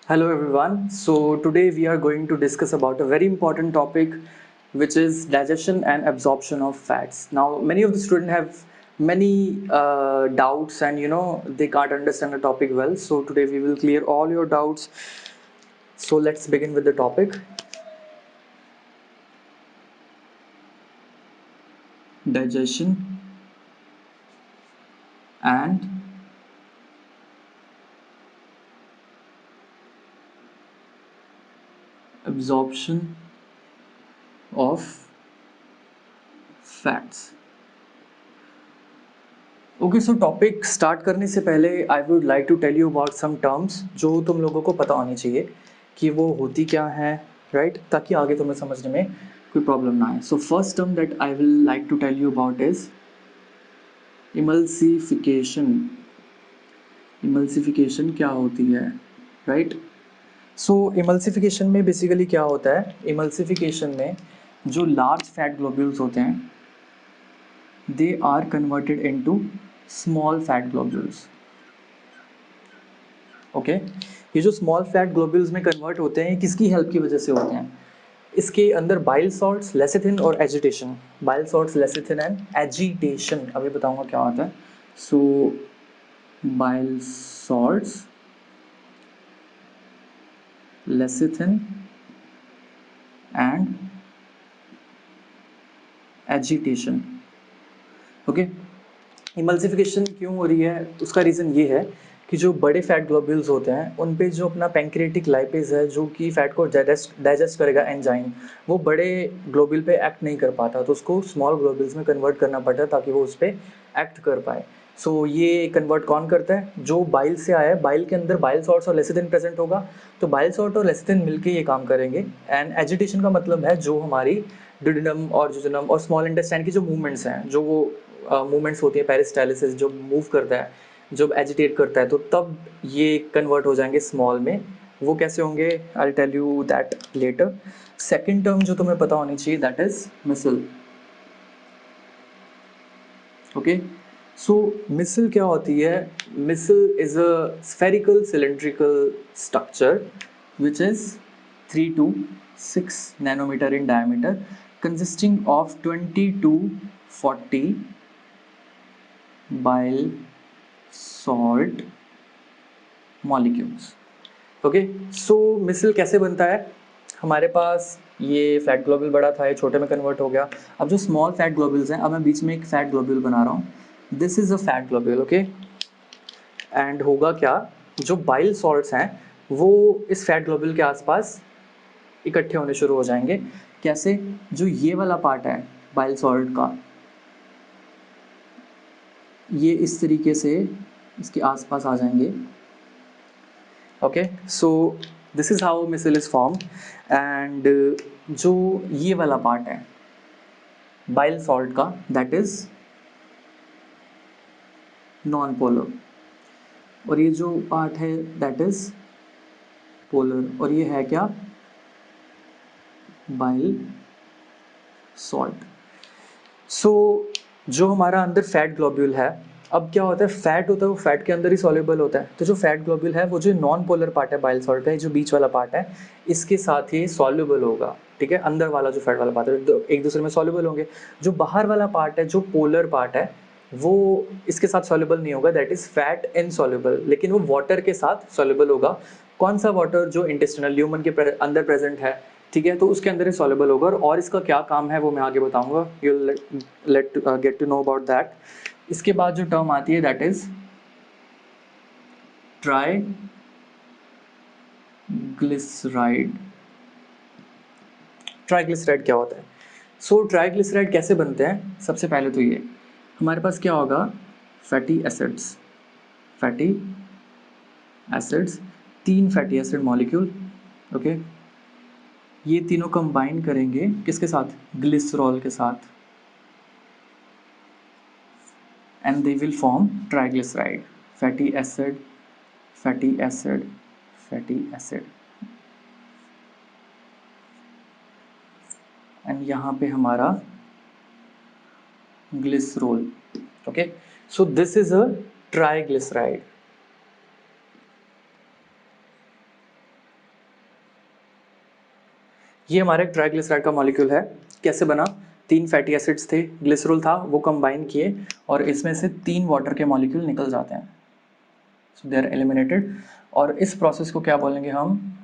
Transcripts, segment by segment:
Hello everyone. So today we are going to discuss about a very important topic which is digestion and absorption of fats. Now many of the students have many doubts and they can't understand the topic well. So today we will clear all your doubts. So let's begin with the topic digestion and absorption of fats. Okay so topic start करने से पहले I would like to tell you about some terms जो तुम लोगों को पता होनी चाहिए कि वो होती क्या है राइट ताकि आगे तुम्हें समझने में कोई प्रॉब्लम ना आए so first term that I will like to tell you about is emulsification emulsification क्या होती है राइट सो इमल्सिफिकेशन में बेसिकली क्या होता है इमल्सिफिकेशन में जो लार्ज फैट ग्लोब्यूल्स होते हैं they are converted into small fat globules okay ये जो स्मॉल फैट ग्लोब्यूल्स में कन्वर्ट होते हैं ये किसकी हेल्प की वजह से होते हैं इसके अंदर बाइल सॉल्ट्स लेसिथिन और agitation bile salts lecithin and agitation अभी बताऊंगा क्या होता है so bile salts lecithin and agitation okay emulsification क्यों हो रही है उसका रीज़न ये है कि जो बड़े फैट ग्लोब्यूल्स होते हैं उन पे जो अपना पैंक्रियाटिक लाइपेज है जो कि फैट को डाइजेस्ट करेगा एंजाइम वो बड़े ग्लोब्यूल पे एक्ट नहीं कर पाता तो उसको स्मॉल ग्लोब्यूल्स में कन्वर्ट करना पड़ता है ताकि वो उस पर एक्ट कर पाए सो ये कन्वर्ट कौन करता है जो बाइल से आया है बाइल के अंदर बाइल सॉल्ट्स और लेसिथिन प्रेजेंट होगा तो बाइल सॉल्ट और लेसिथिन मिलके ये काम करेंगे एंड एजिटेशन का मतलब है जो हमारी डिडनम और जुजनम और स्मॉल इंटेस्टाइन की जो मूवमेंट्स हैं जो वो मूवमेंट्स होती है पेरिस्टालिसिस जो मूव करता है जब एजिटेट करता है तो तब ये कन्वर्ट हो जाएंगे स्मॉल में वो कैसे होंगे I tell you that later second term जो तुम्हें पता होनी चाहिए that is micelle okay so micelle क्या होती है micelle is a spherical cylindrical structure which is 3 to 6 nanometer in diameter consisting of 20 to 40 bile salt molecules okay so micelle कैसे बनता है हमारे पास ये फैट ग्लोबुल बड़ा था ये छोटे में कन्वर्ट हो गया अब जो स्मॉल फैट ग्लोबुल्स हैं अब मैं बीच में एक फैट ग्लोबुल बना रहा हूँ this is a fat globule okay and होगा क्या जो बाइल सॉल्ट्स हैं वो इस फैट ग्लोबुल के आसपास इकट्ठे होने शुरू हो जाएंगे कैसे जो ये वाला पार्ट है बाइल सॉल्ट का ये इस तरीके से इसके आसपास आ जाएंगे okay so this is how micelle is form and जो ये वाला पार्ट है बाइल सॉल्ट का दैट इज नॉन पोलर और ये जो पार्ट है दैट इज पोलर और ये है क्या बाइल सॉल्ट सो जो हमारा अंदर फैट ग्लोब्यूल है अब क्या होता है फैट होता है वो फैट के अंदर ही सॉल्युबल होता है तो जो फैट ग्लोब्यूल है वो जो नॉन पोलर पार्ट है बाइल सॉल्ट का जो बीच वाला पार्ट है इसके साथ ही सॉल्युबल होगा ठीक है अंदर वाला जो फैट वाला पार्ट है एक दूसरे में सॉल्युबल होंगे जो बाहर वाला पार्ट है जो पोलर पार्ट है वो इसके साथ सॉल्युबल नहीं होगा दैट इज फैट इनसॉल्युबल लेकिन वो वाटर के साथ सॉल्युबल होगा कौन सा वाटर जो इंटेस्टिनल ल्यूमन के अंदर प्रेजेंट है ठीक है तो उसके अंदर ही सॉल्युबल होगा और इसका क्या काम है वो मैं आगे बताऊंगा you let get to know about that इसके बाद जो टर्म आती है दैट इज ट्राइग्लिसराइड ट्राइग्लिसराइड क्या होता है सो ट्राइग्लिसराइड कैसे बनते हैं सबसे पहले तो ये हमारे पास क्या होगा fatty acids 3 fatty acid molecule okay ये तीनों कंबाइन करेंगे किसके साथ ग्लिसरॉल के साथ and they will form triglyceride fatty acid fatty acid fatty acid and यहाँ पे हमारा glycerol okay so this is a triglyceride ये हमारा एक ट्राइग्लिसराइड का मॉलिक्यूल है। कैसे बना? 3 फैटी एसिड्स थे, ग्लिसरॉल था, वो कंबाइन किए और इसमें से 3 वाटर के मॉलिक्यूल निकल जाते हैं, सो दे आर एलिमिनेटेड। और इस प्रोसेस को क्या बोलेंगे हम?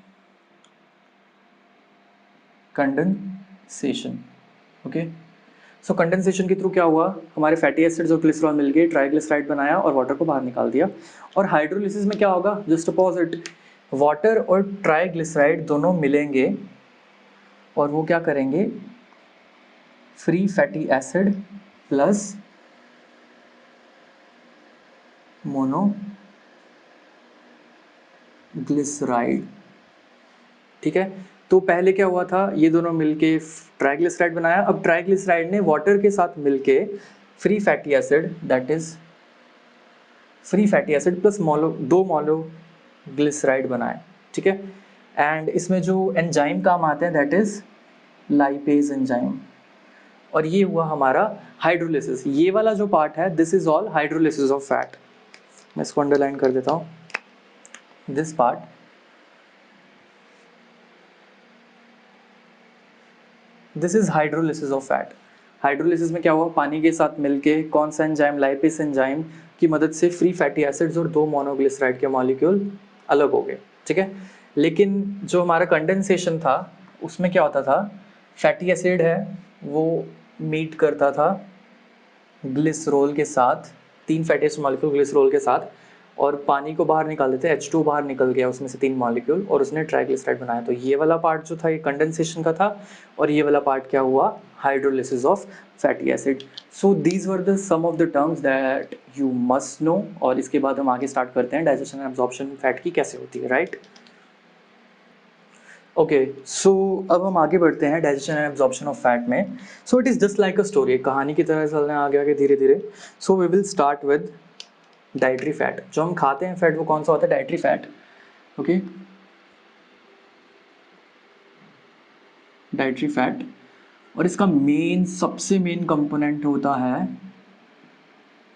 कंडेंसेशन। ओके, सो कंडेंसेशन के थ्रू क्या हुआ? हमारे फैटी एसिड्स और ग्लिसरॉल मिलके ट्राइग्लिसराइड बनाया और वाटर को बाहर निकाल दिया। और हाइड्रोलिसिस में क्या होगा? जस्ट अपोजिट, वाटर और ट्राइग्लिसराइड दोनों मिलेंगे और वो क्या करेंगे? Free fatty acid plus monoglyceride. ठीक है, तो पहले क्या हुआ था? ये दोनों मिलके ट्राइग्लिसराइड बनाया। अब ट्राइग्लिसराइड ने वाटर के साथ मिलके free fatty acid, that is free fatty acid plus दो मोनोग्लिसराइड बनाए। ठीक है, एंड इसमें जो एंजाइम काम आते हैं दैट इज लाइपेज एंजाइम। और ये हुआ हमारा हाइड्रोलिसिस। ये वाला जो पार्ट है, this is all hydrolysis of fat. मैं इसको अंडरलाइन कर देता हूँ, this part, this is hydrolysis of fat. Hydrolysis में क्या हुआ? पानी के साथ मिलके कौन सा एंजाइम? लाइपेज एंजाइम की मदद से फ्री फैटी एसिड्स और 2 मोनोग्लिसराइड के मॉलिक्यूल अलग हो गए। ठीक है, लेकिन जो हमारा कंडेंसेशन था उसमें क्या होता था? फैटी एसिड है वो मीट करता था ग्लिसरॉल के साथ, 3 फैटी एसिड मॉलिक्यूल ग्लिसरॉल के साथ, और पानी को बाहर निकाल देते, H2 बाहर निकल गया उसमें से 3 मॉलिक्यूल और उसने ट्राइग्लिसराइड बनाया। तो ये वाला पार्ट जो था ये कंडेंसेशन का था और ये वाला पार्ट क्या हुआ? Hydrolysis of fatty acid. So these were the some of the terms that you must know. और इसके बाद हम आगे स्टार्ट करते हैं डाइजेशन एंड एब्जॉर्प्शन फैट की कैसे होती है, राइट? ओके, सो अब हम आगे बढ़ते हैं digestion and absorption of fat में। So it is just like a story, कहानी की तरह चलना है आगे आगे धीरे धीरे। So we will start with dietary fat. जो हम खाते हैं फैट वो कौन सा होता है? Dietary fat. Okay, dietary fat, और इसका मेन, सबसे मेन कंपोनेंट होता है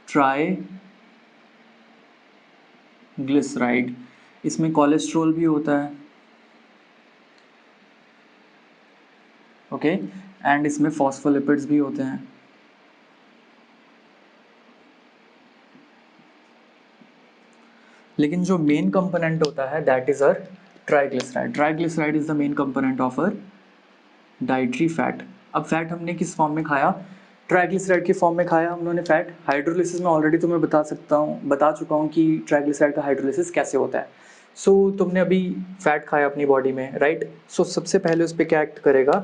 ट्राइग्लिसराइड। इसमें कोलेस्ट्रॉल भी होता है, ओके, एंड इसमें फॉस्फोलिपिड्स भी होते हैं। लेकिन जो मेन कंपोनेंट होता है that is uh triglyceride. Triglyceride is the main component of uh dietary fat. अब फैट हमने किस फॉर्म में खाया? ट्राइग्लिसराइड के फॉर्म में खाया हम लोगों ने फैट। हाइड्रोलिसिस में ऑलरेडी तुम्हें बता चुका हूँ कि ट्राइग्लिसराइड का हाइड्रोलिसिस कैसे होता है। सो तुमने अभी फैट खाया अपनी बॉडी में, राइट? सो सबसे पहले उस पर क्या एक्ट करेगा?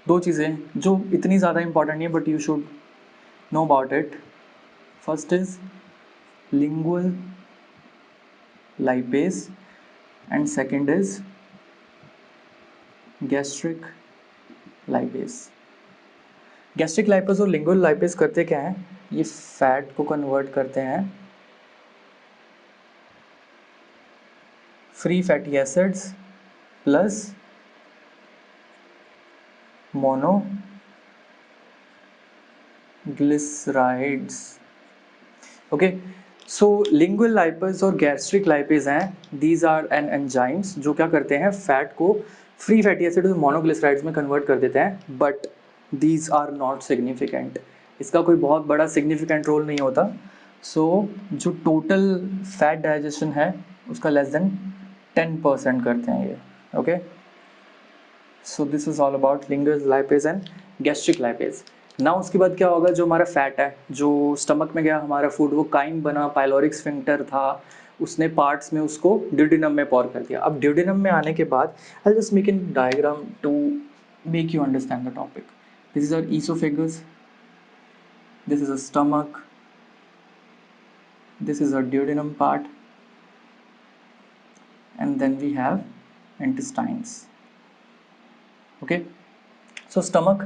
दो चीज़ें जो इतनी ज़्यादा इंपॉर्टेंट नहीं है but you should know about it. First is lingual lipase and second is gastric lipase. Gastric lipase और लिंगुअल लाइपेज करते क्या है? ये फैट को कन्वर्ट करते हैं free fatty acids plus monoglycerides. Okay, so lingual lipase और गैस्ट्रिक लाइपेज हैं, दीज आर एन एंजाइम्स जो क्या करते हैं? फैट को फ्री फैटी एसिड और मोनोग्लिसराइड्स में कन्वर्ट कर देते हैं, but these are not significant. इसका कोई बहुत बड़ा सिग्निफिकेंट रोल नहीं होता। सो जो टोटल फैट डाइजेशन है उसका लेस देन 10% करते हैं ये। Okay, so this is all about lingual lipase and gastric lipase. ना उसके बाद क्या होगा? जो हमारा फैट है जो स्टमक में गया हमारा फूड, वो काइम बना, पाइलोरिक स्फिंक्टर था, उसने पार्ट्स में उसको ड्यूडेनम में पॉर कर दिया। अब ड्यूडेनम में आने के बाद I just make in diagram to make you understand the topic. This is our oesophagus, this is a stomach, this is a duodenum part, and then we have intestines. Okay, so stomach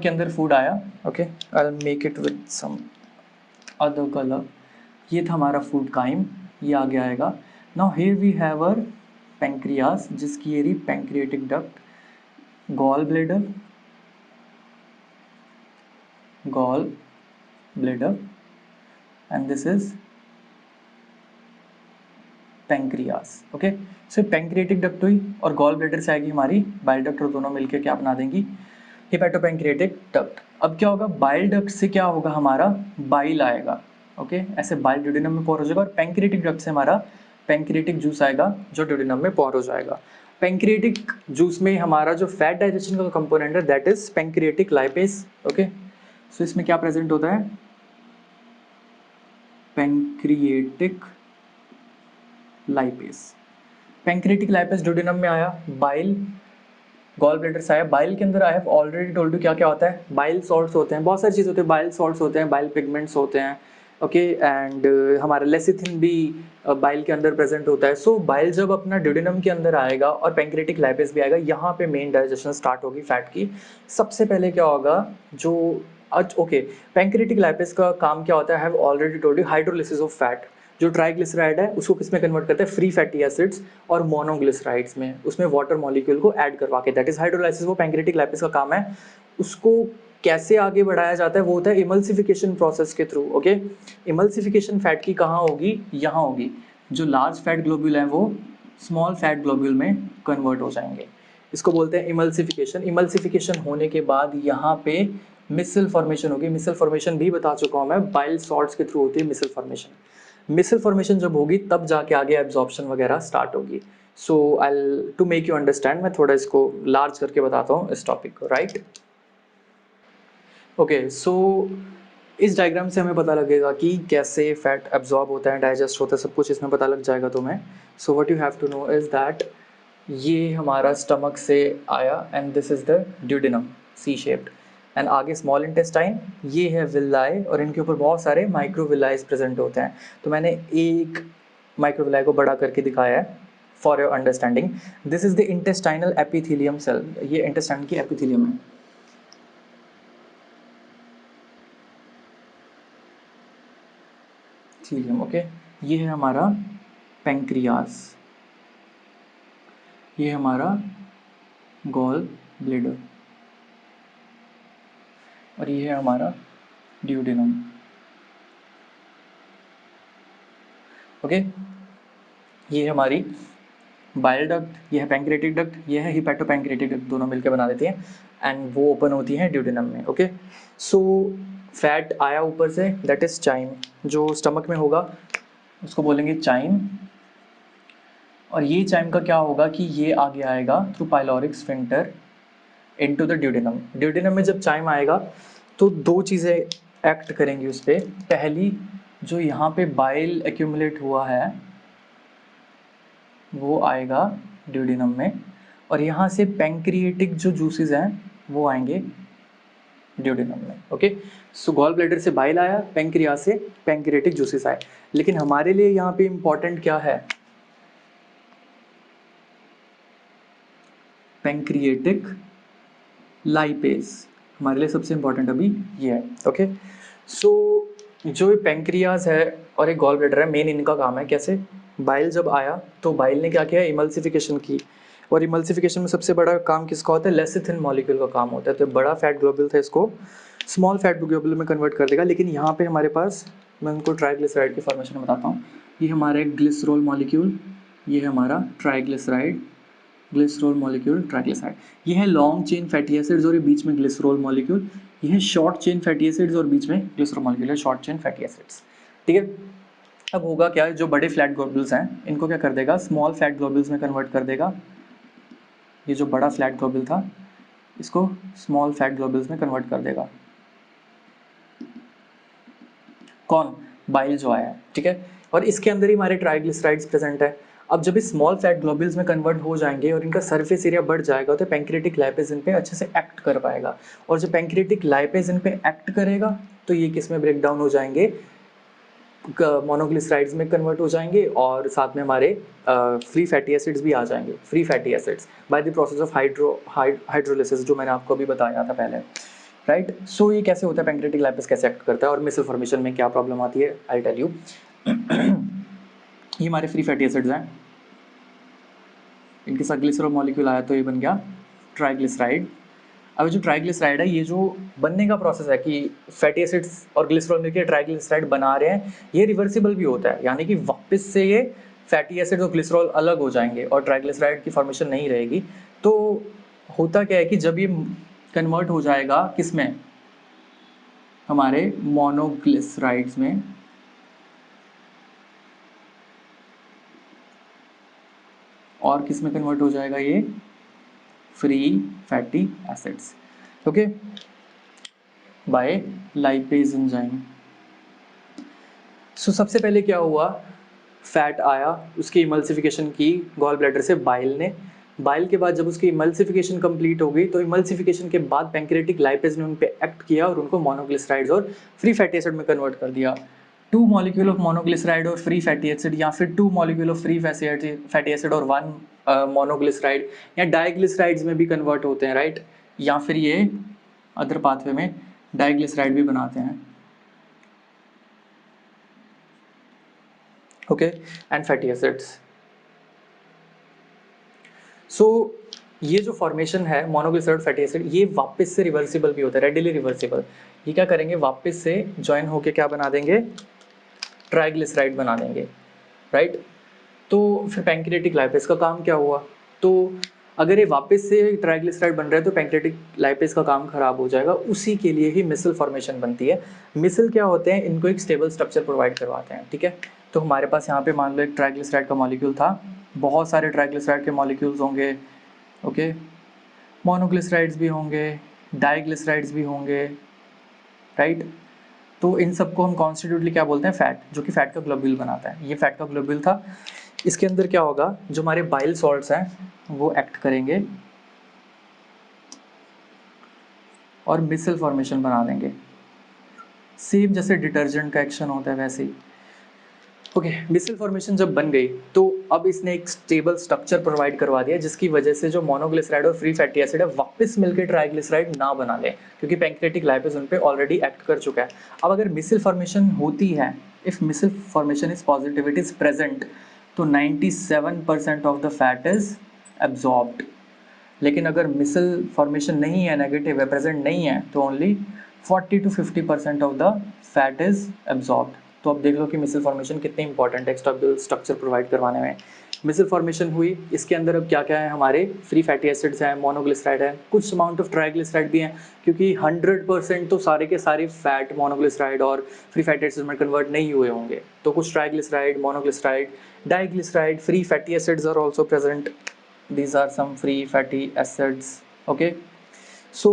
के अंदर food आया। okay, I'll make it with some other color। ये था हमारा food crime, ये आगे आएगा। Now here we have our pancreas जिसकी ये रही pancreatic duct, gall bladder, and this is pancreas. Okay, so pancreatic duct हुई और गॉल ब्लैडर से आएगी हमारी बाइल डक्ट और दोनों मिलकर क्या बना देंगी, हिपैटोपैंक्रियाटिक डक्ट। अब क्या होगा, बाइल डक्ट से क्या होगा, हमारा बाइल आएगा। ओके, ऐसे बाइल ड्यूडेनम में पोर हो जाएगा और पैंक्रियाटिक डक्ट से हमारा पैंक्रियाटिक जूस आएगा जो ड्यूडेनम में पोर हो जाएगा। पैंक्रियाटिक जूस में हमारा जो फैट डाइजेशन का कंपोनेंट है that is pancreatic lipase. Okay, so इसमें क्या प्रेजेंट होता है, pancreatic lipase. Pancreatic lipase duodenum में आया, बाइल गॉल ब्लैडर से आया, बाइल के अंदर I have already told you क्या क्या होता है, बाइल सॉल्ट्स होते हैं, बहुत सारी चीज़ होती है, बाइल सॉल्ट्स होते हैं, बाइल पिगमेंट्स होते हैं। ओके, एंड हमारा लेसिथिन भी बाइल के अंदर प्रेजेंट होता है। सो बाइल जब अपना ड्यूडेनम के अंदर आएगा और पैंक्रियाटिक लाइपेज भी आएगा, यहाँ पे मेन डाइजेशन स्टार्ट होगी फैट की। सबसे पहले क्या होगा, जो ओके, पैंक्रियाटिक लाइपेज का काम क्या होता है, have already told you, hydrolysis of fat. जो ट्राइग्लिसराइड है उसको किस में कन्वर्ट करते हैं, फ्री फैटी एसिड्स और मोनोग्लिसराइड्स में, उसमें वाटर मॉलिक्यूल को ऐड करवा के, दैट इज हाइड्रोलाइसिस। वो पैंक्रियाटिक लाइपेज का काम है। उसको कैसे आगे बढ़ाया जाता है, वो होता है इमल्सिफिकेशन प्रोसेस के थ्रू। ओके, इमल्सिफिकेशन फैट की कहाँ होगी, यहाँ होगी। जो लार्ज फैट ग्लोब्यूल है वो स्मॉल फैट ग्लोब्यूल में कन्वर्ट हो जाएंगे, इसको बोलते हैं इमल्सिफिकेशन। इमल्सिफिकेशन होने के बाद यहाँ पे मिसल फॉर्मेशन होगी। मिसल फॉर्मेशन भी बता चुका हूँ मैं, बाइल सॉल्ट्स के थ्रू होती है मिसल फॉर्मेशन। मिसल फॉर्मेशन जब होगी तब जाके आगे एब्जॉर्प्शन वगैरह स्टार्ट होगी। सो आई टू मेक यू अंडरस्टैंड, मैं थोड़ा इसको लार्ज करके बताता हूँ इस टॉपिक को, राइट। ओके, सो इस डायग्राम से हमें पता लगेगा कि कैसे फैट एब्जॉर्ब होता है, डाइजेस्ट होता है, सब कुछ इसमें पता लग जाएगा तुम्हें। So what you have to know is that ये हमारा स्टमक से आया and this is the duodenum, C shaped, and आगे स्मॉल इंटेस्टाइन, ये है विलाई और इनके ऊपर बहुत सारे माइक्रोविलाइज प्रेजेंट होते हैं। तो मैंने एक माइक्रोविलाई को बड़ा करके दिखाया है for your understanding. This is the intestinal epithelium cell, ये इंटेस्टाइन की एपिथेलियम है। ओके, ये है हमारा पैंक्रियास, ये हमारा गॉल ब्लैडर और ये है हमारा ड्यूडेनम। ओके, ये है हमारी बाइल डक्ट, ये है पैंक्रियाटिक डक्ट, ये है हिपैटोपैंक्रियाटिक डक्ट, दोनों मिलकर बना देती हैं एंड वो ओपन होती है ड्यूडेनम में। ओके, सो फैट आया ऊपर से, दैट इज चाइम, जो स्टमक में होगा उसको बोलेंगे चाइम। और ये चाइम का क्या होगा कि ये आगे आएगा through pyloric sphincter into the duodenum. Duodenum में जब चाइम आएगा तो दो चीज़ें एक्ट करेंगी उस पर। पहली, जो यहाँ पे बाइल एक्यूमुलेट हुआ है वो आएगा ड्यूडेनम में और यहाँ से पैंक्रियाटिक जो जूसेस हैं वो आएंगे ड्यूडेनम में। ओके, सो गॉल ब्लैडर से बाइल आया, पैंक्रियास से पैंक्रियाटिक जूसेस आए। लेकिन हमारे लिए यहाँ पे इंपॉर्टेंट क्या है, पैंक्रियाटिक लाइपेज हमारे लिए सबसे इंपॉर्टेंट अभी ये है। ओके, सो जो पैंक्रियास है और एक गॉल ब्लैडर है, मेन इनका काम है कैसे, बाइल जब आया तो बाइल ने क्या किया, इमल्सिफिकेशन की। और इमल्सिफिकेशन में सबसे बड़ा काम किसका होता है, लेसिथिन मॉलिक्यूल का काम होता है। तो बड़ा फैट ग्लोब्यूल था, इसको स्मॉल फैट ग्लोब्यूल में कन्वर्ट कर देगा। लेकिन यहाँ पे हमारे पास, मैं उनको ट्राइग्लिसराइड की फॉर्मेशन बताता हूँ। ये हमारा एक ग्लिसरॉल मॉलिक्यूल, ये है हमारा ट्राइग्लिसराइड, ग्लिसरॉल मॉलिक्यूल ट्राइग्लिसराइड। ये है लॉन्ग चेन फैटी एसिड्स और ये बीच में ग्लिसरॉल मॉलिक्यूल। ये है शॉर्ट चेन फैटी एसिड्स और बीच में ग्लिसरॉल मॉलिक्यूल है, शॉर्ट चेन फैटी एसिड्स। ठीक है, अब होगा क्या, जो बड़े फ्लैट ग्लोब्यूल्स हैं इनको क्या कर देगा, स्मॉल फैट ग्लोब्यूल्स में कन्वर्ट कर देगा। ये जो बड़ा फ्लैट ग्लोब्यूल था इसको स्मॉल फैट ग्लोब्यूल्स में कन्वर्ट कर देगा। कौन, बाइल जो आया है। ठीक है, और इसके अंदर ही हमारे ट्राइग्लिसराइड्स प्रेजेंट है। अब जब ये स्मॉल फैट ग्लोब्यूल्स में कन्वर्ट हो जाएंगे और इनका सरफेस एरिया बढ़ जाएगा तो पैंक्रियाटिक लाइपेज इन पे अच्छे से एक्ट कर पाएगा। और जब पैंक्रियाटिक लाइपेज इन पे एक्ट करेगा तो ये किस में ब्रेक डाउन हो जाएंगे, मोनोग्लिसराइड्स में कन्वर्ट हो जाएंगे और साथ में हमारे फ्री फैटी एसिड्स भी आ जाएंगे, free fatty acids by the process of hydrolysis, जो मैंने आपको अभी बताया था पहले, राइट। सो ये कैसे होता है, पैंक्रियाटिक लाइपेज कैसे एक्ट करता है और मिसल फॉर्मेशन में क्या प्रॉब्लम आती है, आई टेल यू। ये हमारे फ्री फैटी एसिड्स हैं, इनके साथ ग्लिसरॉल मॉलिक्यूल आया तो ये बन गया ट्राइग्लिसराइड। अब जो ट्राइग्लिसराइड है, ये जो बनने का प्रोसेस है कि फैटी एसिड्स और ग्लिसरॉल मिलकर ट्राइग्लिसराइड बना रहे हैं, ये रिवर्सिबल भी होता है, यानी कि वापस से ये फैटी एसिड और ग्लिसरॉल अलग हो जाएंगे और ट्राइग्लिसराइड की फॉर्मेशन नहीं रहेगी। तो होता क्या है कि जब ये कन्वर्ट हो जाएगा किस में, हमारे मोनोग्लिसराइड्स में, और किस में कन्वर्ट हो जाएगा ये, free fatty acids, okay, by lipase enzyme. So सबसे पहले क्या हुआ, फैट आया, उसकी इमल्सिफिकेशन की गॉल ब्लैडर से बाइल ने, बाइल के बाद जब उसकी इमल्सिफिकेशन कंप्लीट हो गई तो इमल्सिफिकेशन के बाद पैंक्रियाटिक लाइपेज ने उन पे एक्ट किया और उनको मोनोग्लिसराइड्स और फ्री फैटी एसिड में कन्वर्ट कर दिया। 2 मॉलिक्यूल ऑफ मोनोग्लिसराइड और फ्री फैटी एसिड, या फिर 2 molecule of free fatty acid और 1 मोनोग्लिसराइड, या डाइग्लिसराइड्स में भी कन्वर्ट होते हैं, राइट, या फिर ये अदर पाथवे में डाइग्लिसराइड भी बनाते हैं, ओके, एंड फैटी एसिड्स। सो ये जो फॉर्मेशन है मोनोग्लिसराइड फैटी एसिड, ये वापस से रिवर्सिबल भी होता है, रेडिली रिवर्सिबल। ये क्या करेंगे, वापस से ज्वाइन होके क्या बना देंगे, ट्राइग्लिसराइड बना देंगे, राइट। तो फिर पैंक्रियाटिक लाइपेज का काम क्या हुआ, तो अगर ये वापस से ट्राइग्लिसराइड बन रहा है तो पैंक्रियाटिक लाइपेज का काम खराब हो जाएगा, उसी के लिए ही मिसल फॉर्मेशन बनती है। मिसल क्या होते हैं, इनको एक स्टेबल स्ट्रक्चर प्रोवाइड करवाते हैं, ठीक है। तो हमारे पास यहाँ पे मान लो एक ट्राइग्लिसराइड का मॉलिक्यूल था, बहुत सारे ट्राइग्लिसराइड के मॉलिक्यूल्स होंगे, ओके, मोनोग्लिसराइड्स भी होंगे, डाइग्लिसराइड्स भी होंगे, राइट। तो इन सबको हम कॉन्स्टिट्यूटली क्या बोलते हैं, फैट, जो कि फैट का ग्लोब्यूल बनाता है। ये फैट का ग्लोब्यूल था। इसके अंदर क्या होगा, जो हमारे बाइल सॉल्ट्स हैं वो एक्ट करेंगे और मिसल फॉर्मेशन बना देंगे, सेम जैसे डिटर्जेंट का एक्शन होता है वैसे ही, ओके। मिसल फॉर्मेशन जब बन गई तो अब इसने एक स्टेबल स्ट्रक्चर प्रोवाइड करवा दिया, जिसकी वजह से जो मोनोग्लिसराइड और फ्री फैटी एसिड है वापस मिलकर ट्राइग्लिसराइड ना बना ले, क्योंकि पैंक्रियाटिक लाइपेज उन पे ऑलरेडी एक्ट कर चुका है। अब अगर मिसल फॉर्मेशन होती है, if micelle formation is positive, it is present, तो 97% of the fat is absorbed. लेकिन अगर मिसल फॉर्मेशन नहीं है, नेगेटिव है, प्रेजेंट नहीं है, तो only 40 to 50% of the fat is absorbed. तो अब देख लो कि मिसल फॉर्मेशन कितनी इंपॉर्टेंट है स्ट्रक्चर प्रोवाइड करवाने में। मिसल फॉर्मेशन हुई, इसके अंदर अब क्या क्या है, हमारे फ्री फैटी एसिड्स हैं, मोनोग्लिसराइड है, कुछ अमाउंट ऑफ ट्राइग्लिसराइड भी हैं, क्योंकि 100% तो सारे के सारे फैट मोनोग्लिसराइड और फ्री फैटी एसिड में कन्वर्ट नहीं हुए होंगे, तो कुछ triglyceride, monoglyceride, diglyceride, free fatty acids are also present. These are some free fatty acids, okay। So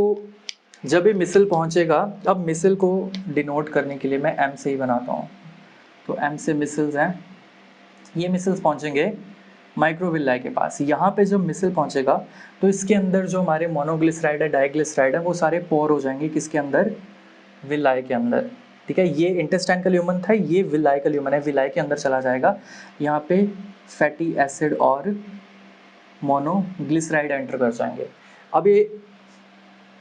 जब ये मिसल पहुंचेगा, अब मिसल को डिनोट करने के लिए मैं M से ही बनाता हूँ, तो M से मिसल्स हैं, ये मिसल्स पहुंचेंगे माइक्रोविलाई के पास। यहाँ पे जब मिसल पहुंचेगा तो इसके अंदर जो हमारे मोनोग्लिसराइड है, डाइग्लिसराइड है, वो सारे पोर हो जाएंगे किसके अंदर, विलाई के अंदर, ठीक है। ये इंटेस्टाइन का ल्यूमन था, ये विलाई का ल्यूमन है, विलाई के अंदर चला जाएगा। यहाँ पे फैटी एसिड और मोनोग्लिसराइड एंटर कर जाएंगे। अब ये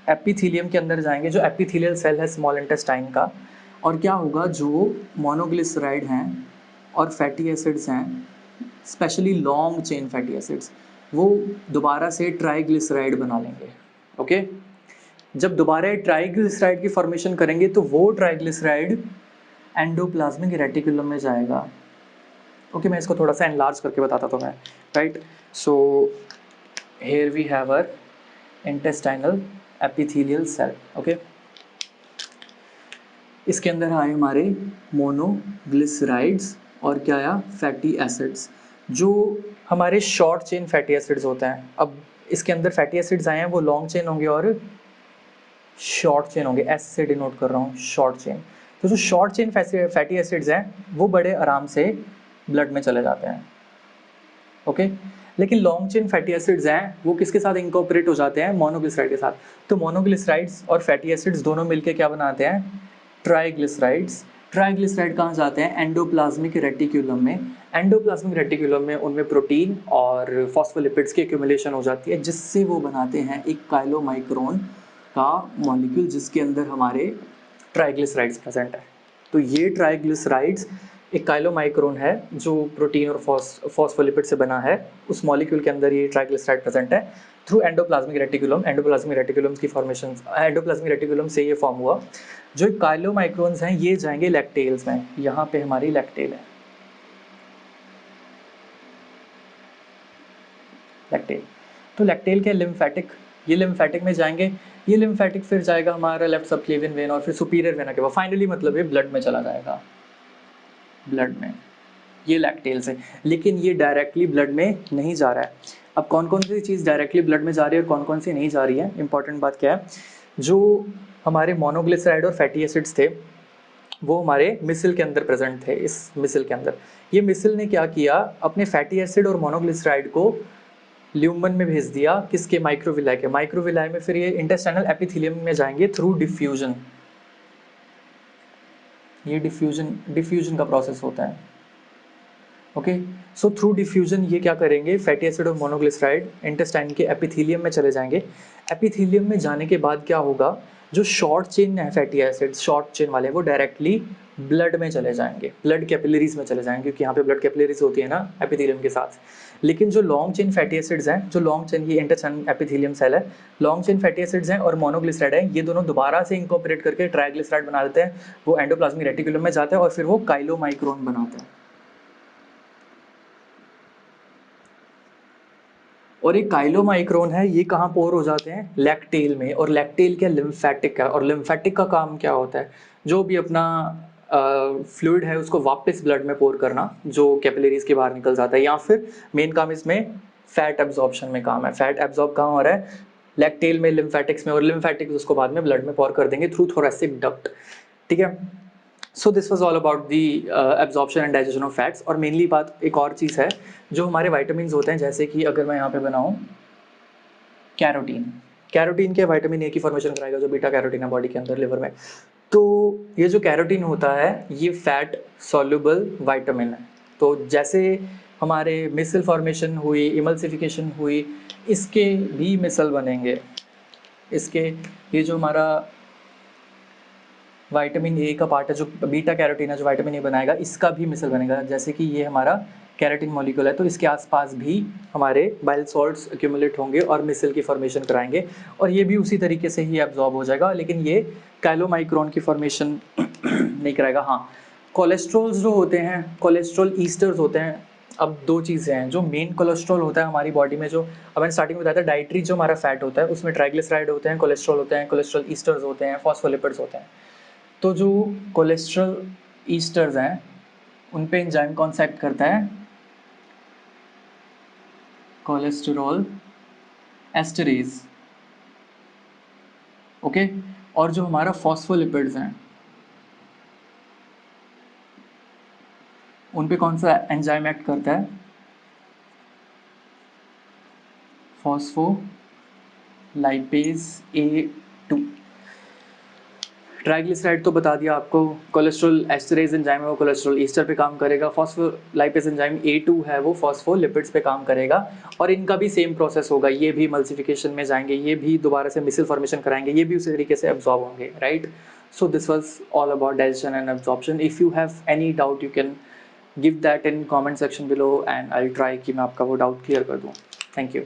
एपिथीलियम के अंदर जाएंगे, जो एपिथीलियल सेल है स्मॉल इंटेस्टाइन का, और क्या होगा, जो मोनोग्लिसराइड हैं और फैटी एसिड्स हैं, specially long chain fatty acids, वो दोबारा से ट्राइग्लिसराइड बना लेंगे, ओके। जब दोबारा ट्राइग्लिसराइड की फॉर्मेशन करेंगे तो वो ट्राइग्लिसराइड एंडोप्लाज्मिक रेटिकुलम में जाएगा, ओके। मैं इसको थोड़ा सा एनलार्ज करके बताता तो मैं, right. So here we have our intestinal epithelial cell, okay। इसके अंदर आए हमारे मोनोग्लिसराइड्स और क्या आया, फैटी एसिड्स, जो हमारे शॉर्ट चेन फैटी एसिड्स होते हैं। अब इसके अंदर फैटी एसिड्स आए हैं, वो लॉन्ग चेन होंगे और शॉर्ट चेन होंगे, एस से डिनोट कर रहा हूँ, शॉर्ट चेन। तो जो शॉर्ट चेन फैटी एसिड्स हैं वो बड़े आराम से ब्लड में चले जाते हैं, ओके। लेकिन लॉन्ग चेन फैटी एसिड्स हैं वो किसके साथ इंकॉर्पोरेट हो जाते हैं, मोनोग्लिसराइड के साथ। तो मोनोग्लिसराइड्स और फैटी एसिड्स दोनों मिलके क्या बनाते हैं, ट्राइग्लिसराइड्स। ट्राइग्लिसराइड कहाँ जाते हैं, एंडोप्लाज्मिक रेटिकुलम में। एंडोप्लाज्मिक रेटिकुलम में उनमें प्रोटीन और फॉस्फोलिपिड्स की एक्यूमुलेशन हो जाती है, जिससे वो बनाते हैं एक काइलोमाइक्रोन का मॉलिक्यूल, जिसके अंदर हमारे ट्राइग्लिसराइड्स प्रेजेंट है। तो ये ट्राइग्लिसराइड्स एक काइलोमाइक्रोन है जो प्रोटीन और फॉस्फोलिपिड से बना है, उस मॉलिक्यूल के अंदर ये ट्राइग्लिसराइड प्रेजेंट है through endoplasmic reticulum. Endoplasmic reticulum की फॉर्मेशन, एंडोप्लाज्मिक रेटिकुलम से ये फॉर्म हुआ। जो काइलोमाइक्रोन्स हैं ये जाएंगे लैक्टेल्स में, यहाँ पे हमारी लैक्टेल है, लैक्टेल। तो लैक्टेल क्या, लिम्फेटिक, ये लिम्फेटिक में जाएंगे, ये लिम्फेटिक फिर जाएगा हमारा लेफ्ट सबक्लेवियन वेन और फिर सुपीरियर वेना के बाद फाइनली मतलब ये ब्लड में चला जाएगा, ब्लड में, ये लैक्टेल से। लेकिन ये डायरेक्टली ब्लड में नहीं जा रहा है। अब कौन कौन सी चीज़ डायरेक्टली ब्लड में जा रही है और कौन कौन सी नहीं जा रही है, इंपॉर्टेंट बात क्या है, जो हमारे मोनोग्लिसराइड और फैटी एसिड्स थे वो हमारे मिसल के अंदर प्रेजेंट थे। इस मिसल के अंदर ये मिसल ने क्या किया, अपने फैटी एसिड और मोनोग्लिसराइड को ल्यूमन में भेज दिया, किसके, माइक्रोविलाई के। माइक्रोविलाई में फिर ये इंटेस्टाइनल एपिथेलियम में जाएंगे थ्रू डिफ्यूजन, ये डिफ्यूजन का प्रोसेस होता है। ओके, सो थ्रू डिफ्यूजन ये क्या करेंगे, फैटी एसिड और मोनोग्लिसराइड इंटेस्टाइन के एपिथेलियम में चले जाएंगे। एपिथेलियम में जाने के बाद क्या होगा, जो शॉर्ट चेन है फैटी एसिड, शॉर्ट चेन वाले, वो डायरेक्टली ब्लड में चले जाएंगे, ब्लड कैपिलरीज में चले जाएंगे, क्योंकि यहाँ पे ब्लड कैपिलरीज होती है ना एपिथेलियम के साथ। लेकिन जो लॉन्ग चेन फैटी एसिड्स हैं, जो लॉन्ग चेन, ये इंटेस्टाइन एपिथेलियम सेल है, लॉन्ग चेन फैटी एसिड्स हैं और मोनोग्लिसराइड है, ये दोनों दोबारा से इंकॉर्पोरेट करके ट्राइग्लिसराइड बना देते हैं, वो एंडोप्लाज्मिक रेटिकुलम में जाते हैं और फिर वो काइलोमाइक्रोन बनाते हैं। और एक काइलोमाइक्रोन है, ये कहाँ पोर हो जाते हैं, लैक्टेल में। और लैक्टेल क्या, लिम्फेटिक है, और लिम्फेटिक का काम क्या होता है, जो भी अपना फ्लूइड है उसको वापस ब्लड में पोर करना, जो कैपिलरीज के बाहर निकल जाता है, या फिर मेन काम इसमें फैट एब्जॉर्प्शन में काम है। फैट एब्जॉर्ब कहाँ हो रहा है, लैक्टेल में, लिम्फेटिक्स में, और लिम्फेटिक्स उसको बाद में ब्लड में पोर कर देंगे थ्रू थोरेसिक डक्ट। ठीक है, so this was all about the absorption and digestion of fats. और मेनली बात एक और चीज़ है, जो हमारे वाइटामिन होते हैं, जैसे कि अगर मैं यहाँ पे बनाऊँ कैरोटीन, कैरोटीन के विटामिन ए की फॉर्मेशन कराएगा, जो बीटा कैरोटीन है बॉडी के अंदर, लिवर में। तो ये जो कैरोटीन होता है ये फैट सॉल्युबल विटामिन है। तो जैसे हमारे मिसल फॉर्मेशन हुई, इमल्सिफिकेशन हुई, इसके भी मिसल बनेंगे, इसके, ये जो हमारा विटामिन ए का पार्ट है, जो बीटा कैरोटीन है, जो विटामिन ए बनाएगा, इसका भी मिसल बनेगा। जैसे कि ये हमारा कैरोटीन मॉलिक्यूल है, तो इसके आसपास भी हमारे बाइल सॉल्ट्स एक्यूमुलेट होंगे और मिसल की फॉर्मेशन कराएंगे, और ये भी उसी तरीके से ही एब्जॉर्ब हो जाएगा, लेकिन ये काइलोमाइक्रोन की फॉर्मेशन नहीं कराएगा। हाँ, कोलेस्ट्रॉल्स जो होते हैं, कोलेस्ट्रॉल ईस्टर्स होते हैं। अब दो चीज़ें हैं, जो मेन कोलेस्ट्रॉल होता है हमारी बॉडी में, जो अब मैंने स्टार्टिंग में बताया था, डाइटरी जो हमारा फैट होता है उसमें ट्राइग्लिसराइड होते हैं, कोलेस्ट्रॉल होते हैं, कोलेस्ट्रॉल ईस्टर्स होते हैं, फॉस्फोलिपिड्स होते हैं। तो जो कोलेस्ट्रॉल ईस्टर्स हैं उन पे एंजाइम कौन सा एक्ट करता है, कोलेस्टेरॉल एस्टरेज। ओके, और जो हमारा फॉस्फोलिपिड्स हैं उन पे कौन सा एंजाइम एक्ट करता है, फॉस्फोलाइपेज A2। ट्राइग्लिसराइड तो बता दिया आपको, कोलेस्ट्रॉल एस्टरेज एंजाइम है वो कोलेस्ट्रॉल ईस्टर पे काम करेगा, फॉस्फोलाइपेज एंजाइम A2 है वो फॉस्फोलिपिड्स पे काम करेगा, और इनका भी सेम प्रोसेस होगा, ये भी मल्सिफिकेशन में जाएंगे, ये भी दोबारा से मिसल फॉर्मेशन कराएंगे, ये भी उसी तरीके से एब्जॉर्ब होंगे, right. So this was all about digestion and absorption. If you have any doubt you can give that in comment section below and I will try कि मैं आपका वो डाउट क्लियर कर दूँ। Thank you.